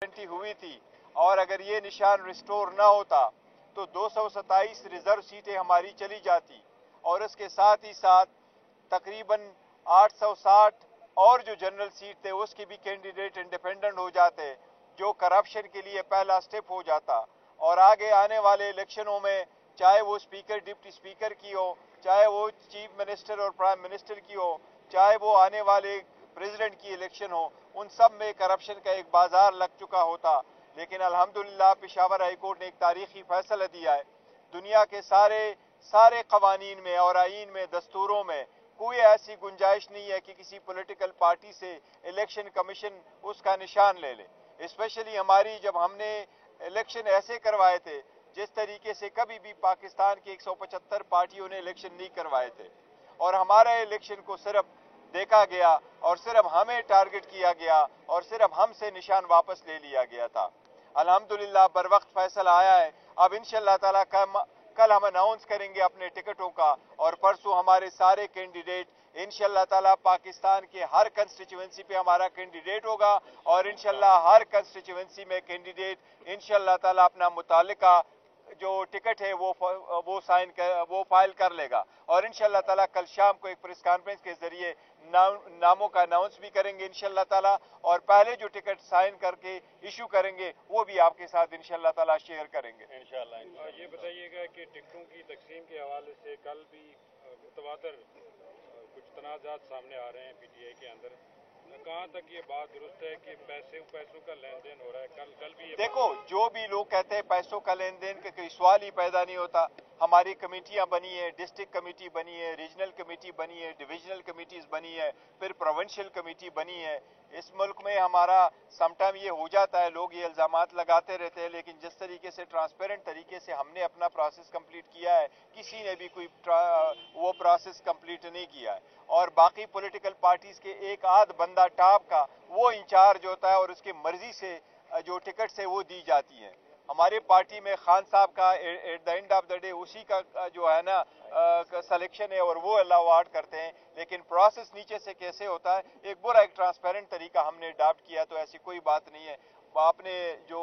हुई थी, और अगर ये निशान रिस्टोर ना होता तो 227 रिजर्व सीटें हमारी चली जाती, और इसके साथ ही साथ तकरीबन 860 और जो जनरल सीट थे उसके भी कैंडिडेट इंडिपेंडेंट हो जाते, जो करप्शन के लिए पहला स्टेप हो जाता। और आगे आने वाले इलेक्शनों में, चाहे वो स्पीकर डिप्टी स्पीकर की हो, चाहे वो चीफ मिनिस्टर और प्राइम मिनिस्टर की हो, चाहे वो आने वाले प्रेसिडेंट की इलेक्शन हो, उन सब में करप्शन का एक बाजार लग चुका होता। लेकिन अल्हम्दुलिल्लाह पेशावर हाई कोर्ट ने एक तारीखी फैसला दिया है। दुनिया के सारे कवानीन में और आईन में, दस्तूरों में कोई ऐसी गुंजाइश नहीं है कि किसी पॉलिटिकल पार्टी से इलेक्शन कमीशन उसका निशान ले ले। स्पेशली हमारी, जब हमने इलेक्शन ऐसे करवाए थे जिस तरीके से कभी भी पाकिस्तान की 175 पार्टियों ने इलेक्शन नहीं करवाए थे, और हमारे इलेक्शन को सिर्फ देखा गया और सिर्फ हमें टारगेट किया गया और सिर्फ हमसे निशान वापस ले लिया गया था। अल्हम्दुलिल्लाह बर वक्त फैसला आया है। अब इंशाअल्लाह ताला कल हम अनाउंस करेंगे अपने टिकटों का, और परसों हमारे सारे कैंडिडेट इंशाअल्लाह ताला पाकिस्तान के हर कंस्टिट्यूएंसी पे हमारा कैंडिडेट होगा, और इंशाअल्लाह हर कंस्टिट्यूएंसी में कैंडिडेट इंशाअल्लाह ताला अपना मुतालिका जो टिकट है वो फाइल कर लेगा। और इंशाअल्लाह ताला कल शाम को एक प्रेस कॉन्फ्रेंस के जरिए नामों का अनाउंस भी करेंगे इंशाअल्लाह ताला, और पहले जो टिकट साइन करके इशू करेंगे वो भी आपके साथ इंशाअल्लाह ताला शेयर करेंगे इंशाअल्लाह। ये बताइएगा कि टिकटों की तकसीम के हवाले से कल भी मुतवातर कुछ तनाज़ात सामने आ रहे हैं पीटीआई के अंदर, कहाँ तक ये बात दुरुस्त है कि पैसों का लेन देन हो रहा है? कल भी देखो, जो भी लोग कहते हैं पैसों का लेन देन का कोई सवाल ही पैदा नहीं होता। हमारी कमेटियां बनी है, डिस्ट्रिक्ट कमेटी बनी है, रीजनल कमेटी बनी है, डिविजनल कमेटीज बनी है, फिर प्रोविंशियल कमेटी बनी है। इस मुल्क में हमारा समटाइम ये हो जाता है, लोग ये इल्जामात लगाते रहते हैं, लेकिन जिस तरीके से ट्रांसपेरेंट तरीके से हमने अपना प्रोसेस कंप्लीट किया है, किसी ने भी कोई वो प्रोसेस कंप्लीट नहीं किया है। और बाकी पॉलिटिकल पार्टीज के एक आध बंदा टॉप का वो इंचार्ज होता है, और उसकी मर्जी से जो टिकट्स है वो दी जाती हैं। हमारे पार्टी में खान साहब का at the end of the day उसी का जो है ना सिलेक्शन है, और वो अवार्ड करते हैं। लेकिन प्रोसेस नीचे से कैसे होता है, एक बुरा एक ट्रांसपेरेंट तरीका हमने अडॉप्ट किया, तो ऐसी कोई बात नहीं है। अपने जो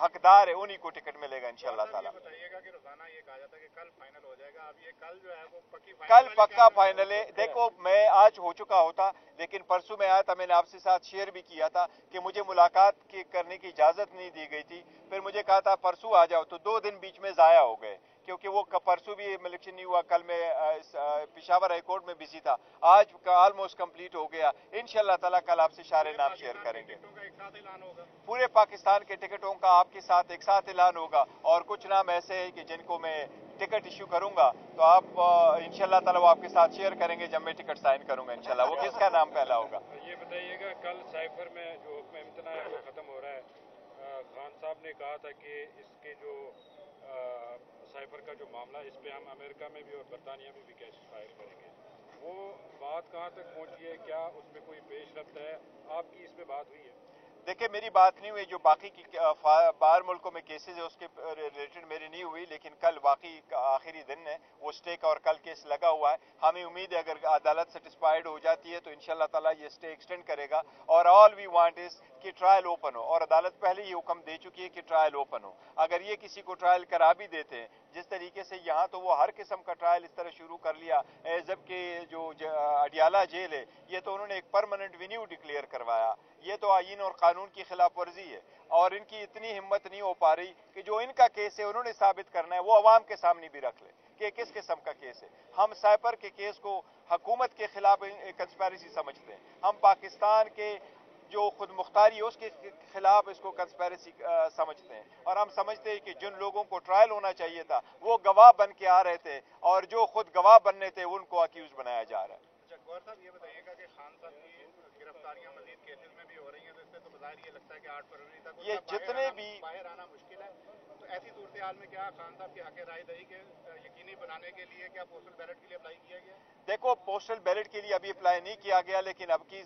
हकदार है उन्हीं को टिकट मिलेगा इंशाअल्लाह ताला। बताइएगा कि रोजाना ये कहा जाता है कि कल फाइनल हो जाएगा, अब ये कल जो है वो कल पक्का फाइनल है। देखो, मैं आज हो चुका होता, लेकिन परसों मैं आया था, मैंने आपसे साथ शेयर भी किया था कि मुझे मुलाकात करने की इजाजत नहीं दी गई थी। फिर मुझे कहा था परसों आ जाओ, तो 2 दिन बीच में जाया हो गए, क्योंकि वो परसों भी इलेक्शन नहीं हुआ। कल मैं पेशावर हाई कोर्ट में बिजी था, आज का ऑलमोस्ट कंप्लीट हो गया। इंशाअल्लाह ताला कल आपसे सारे नाम शेयर करेंगे। पूरे पाकिस्तान के टिकटों का आपके साथ एक साथ ऐलान होगा, और कुछ नाम ऐसे हैं कि जिनको मैं टिकट इशू करूंगा, तो आप इंशाअल्लाह ताला वो आपके साथ शेयर करेंगे जब मैं टिकट साइन करूंगा इंशाअल्लाह, वो किसका नाम पहला होगा। ये बताइएगा, कल साइफर में जो हुक्म इम्तना है वो खत्म हो रहा है, खान साहब ने कहा था कि इसके जो साइफर का जो मामला, इस पे हम अमेरिका में भी और बरतानिया में भी केस फाइल करेंगे, वो बात कहाँ तक पहुँची है? क्या उसमें कोई पेशरफ्त है? आपकी इस पे बात हुई है? देखिए, मेरी बात नहीं हुई, जो बाकी की बाहर मुल्कों में केसेस है उसके रिलेटेड मेरी नहीं हुई, लेकिन कल वाकई आखिरी दिन है, वो स्टे का और कल केस लगा हुआ है। हमें उम्मीद है अगर अदालत सेटिस्फाइड हो जाती है तो इंशाअल्लाह ताला ये स्टे एक्सटेंड करेगा, और ऑल वी वांट इज कि ट्रायल ओपन हो, और अदालत पहले ही हुक्म दे चुकी है कि ट्रायल ओपन हो। अगर ये किसी को ट्रायल करा भी देते हैं, जिस तरीके से यहाँ तो वो हर किस्म का ट्रायल इस तरह शुरू कर लिया, जबकि जो अडियाला जेल है ये तो उन्होंने एक परमानेंट वेन्यू डिक्लेयर करवाया। ये तो आईन और कानून की खिलाफ वर्जी है, और इनकी इतनी हिम्मत नहीं हो पा रही कि जो इनका केस है उन्होंने साबित करना है वो अवाम के सामने भी रख ले कि किस किस्म का केस है। हम साइपर के केस को हुकूमत के खिलाफ कंस्पेरेसी समझते हैं, हम पाकिस्तान के जो खुद मुख्तारी है उसके खिलाफ इसको कंस्पेरेसी समझते हैं, और हम समझते हैं कि जिन लोगों को ट्रायल होना चाहिए था वो गवाह बन के आ रहे थे, और जो खुद गवाह बनने थे उनको अक्यूज बनाया जा रहा है। गौर साहब, ये बताइएगा कि खान साहब की गिरफ्तारियां मजीद केसेस में भी हो रही हैं, तो इससे तो बाहर ये लगता है कि 8 फरवरी तक ये जितने भी बाहर आना मुश्किल है, तो ऐसी सूरत हाल में क्या खान साहब की हक राय दही के यकीनी बनाने के लिए क्या पोस्टल बैलेट के लिए अप्लाई किया गया? देखो, पोस्टल बैलेट के लिए अभी अप्लाई नहीं किया गया, लेकिन अब की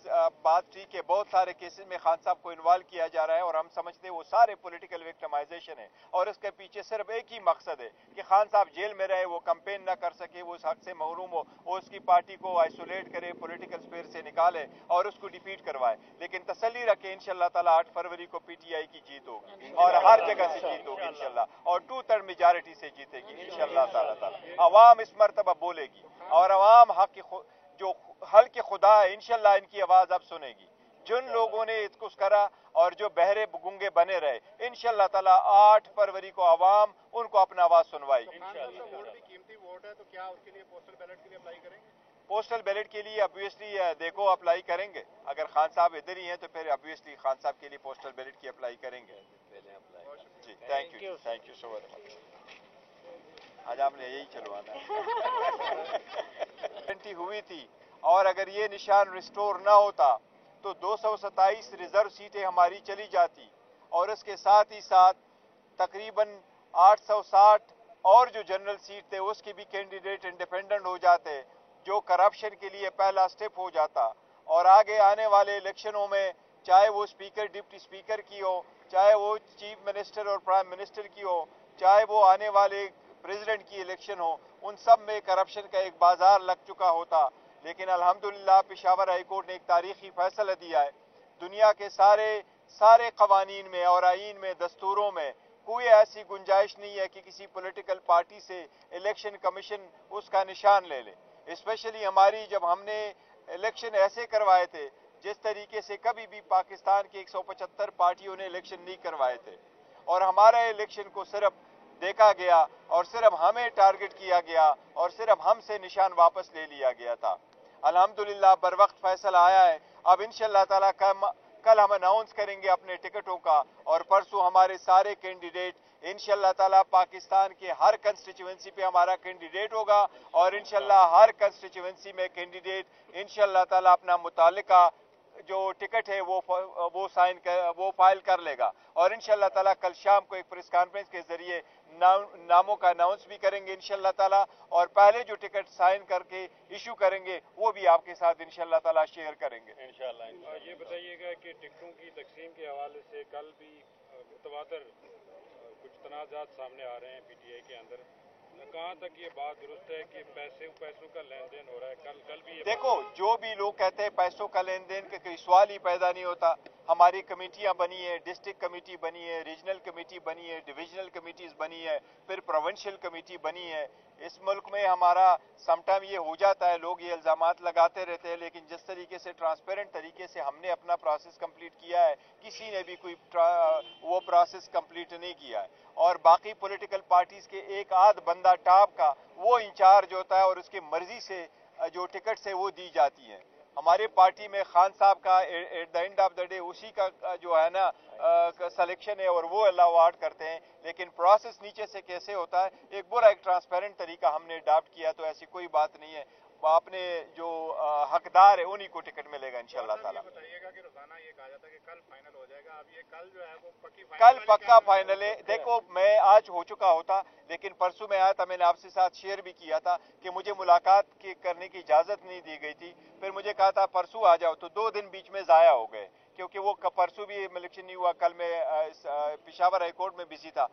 बात ठीक है, बहुत सारे केसेस में खान साहब को इन्वॉल्व किया जा रहा है और हम समझते हैं वो सारे पॉलिटिकल विक्टिमाइजेशन है और इसके पीछे सिर्फ एक ही मकसद है कि खान साहब जेल में रहे, वो कैंपेन ना कर सके, वो उस हक से महरूम हो, वो उसकी पार्टी को आइसोलेट करे, पॉलिटिकल स्फीयर से निकाले और उसको डिफीट करवाए। लेकिन तसल्ली रखे, इंशाल्लाह ताला 8 फरवरी को पीटीआई की जीत होगी और हर जगह से जीत होगी इंशाल्लाह, और 2/3 मेजॉरिटी से जीतेगी इंशाल्लाह ताला। अवाम इस मरतबा बोलेगी और अवाम जो हल के खुदा है, इंशाल्लाह इनकी आवाज अब सुनेगी। जिन लोगों ने इसको करा और जो बहरे गूंगे बने रहे, इंशाल्लाह ताला 8 फरवरी को अवाम उनको अपना आवाज सुनवाएगी। वोट भी कीमती वोट है, तो क्या उसके लिए पोस्टल बैलेट के लिए अप्लाई करेंगे? पोस्टल बैलेट के लिए ऑब्वियसली देखो अप्लाई करेंगे, अगर खान साहब इधर ही हैं तो फिर ऑब्वियसली खान साहब के लिए पोस्टल बैलेट की अप्लाई करेंगे जी। Thank you so much. आज आपने यही चलवाना हुई थी, और अगर ये निशान रिस्टोर ना होता तो 227 रिजर्व सीटें हमारी चली जाती और इसके साथ ही साथ तकरीबन 860 और जो जनरल सीट थे उसके भी कैंडिडेट इंडिपेंडेंट हो जाते, जो करप्शन के लिए पहला स्टेप हो जाता। और आगे आने वाले इलेक्शनों में, चाहे वो स्पीकर डिप्टी स्पीकर की हो, चाहे वो चीफ मिनिस्टर और प्राइम मिनिस्टर की हो, चाहे वो आने वाले प्रेसिडेंट की इलेक्शन हो, उन सब में करप्शन का एक बाजार लग चुका होता। लेकिन अल्हम्दुलिल्लाह पेशावर हाई कोर्ट ने एक तारीखी फैसला दिया है। दुनिया के सारे कवानीन में और आईन में, दस्तूरों में कोई ऐसी गुंजाइश नहीं है कि किसी पॉलिटिकल पार्टी से इलेक्शन कमीशन उसका निशान ले ले। स्पेशली हमारी, जब हमने इलेक्शन ऐसे करवाए थे जिस तरीके से कभी भी पाकिस्तान की 175 पार्टियों ने इलेक्शन नहीं करवाए थे, और हमारे इलेक्शन को सिर्फ देखा गया और सिर्फ हमें टारगेट किया गया और सिर्फ हमसे निशान वापस ले लिया गया था। अल्हम्दुलिल्लाह बर वक्त फैसला आया है। अब इंशाल्लाह ताला कल हम अनाउंस करेंगे अपने टिकटों का, और परसों हमारे सारे कैंडिडेट इंशाल्लाह ताला पाकिस्तान के हर कंस्टिट्यूएंसी पे हमारा कैंडिडेट होगा, और इंशाल्लाह हर कंस्टिट्यूएंसी में कैंडिडेट इंशाल्लाह ताला अपना मुतालिका जो टिकट है वो फाइल कर लेगा। और इंशाल्लाह ताला कल शाम को एक प्रेस कॉन्फ्रेंस के जरिए नामों का अनाउंस भी करेंगे इंशाल्लाह ताला, और पहले जो टिकट साइन करके इशू करेंगे वो भी आपके साथ इंशाल्लाह ताला शेयर करेंगे इंशाल्लाह। ये बताइएगा कि टिकटों की तकसीम के हवाले से कल भी मुतवातर कुछ तनाज़ात सामने आ रहे हैं पीटीआई के अंदर, कहाँ तक ये बात दुरुस्त है कि पैसों का लेन देन हो रहा है? कल भी देखो, जो भी लोग कहते हैं पैसों का लेन देन का कोई सवाल ही पैदा नहीं होता। हमारी कमेटियां बनी है, डिस्ट्रिक्ट कमेटी बनी है, रीजनल कमेटी बनी है, डिविजनल कमेटीज बनी है, फिर प्रोविंशियल कमेटी बनी है। इस मुल्क में हमारा समटाइम ये हो जाता है, लोग ये इल्जामात लगाते रहते हैं, लेकिन जिस तरीके से ट्रांसपेरेंट तरीके से हमने अपना प्रोसेस कंप्लीट किया है, किसी ने भी कोई वो प्रोसेस कंप्लीट नहीं किया है। और बाकी पॉलिटिकल पार्टीज के एक आध बंदा टॉप का वो इंचार्ज होता है और उसकी मर्जी से जो टिकट्स है वो दी जाती हैं। हमारे पार्टी में खान साहब का at the end of the day उसी का जो है ना सिलेक्शन है और वो अवार्ड करते हैं, लेकिन प्रोसेस नीचे से कैसे होता है, एक पूरा एक ट्रांसपेरेंट तरीका हमने अडॉप्ट किया, तो ऐसी कोई बात नहीं है। आपने जो हकदार है उन्हीं को टिकट मिलेगा इंशाल्लाह ताला। बताइएगा कि रोजाना ये कहा जाता है कि कल फाइनल हो जाएगा, अब ये कल जो है वो कल पक्का फाइनल है। देखो, मैं आज हो चुका होता, लेकिन परसों में आया था, मैंने आपसे साथ शेयर भी किया था कि मुझे मुलाकात करने की इजाजत नहीं दी गई थी। फिर मुझे कहा था परसों आ जाओ, तो 2 दिन बीच में जाया हो गए, क्योंकि वो परसों भी इलेक्शन नहीं हुआ, कल मैं पेशावर हाई कोर्ट में बिजी था।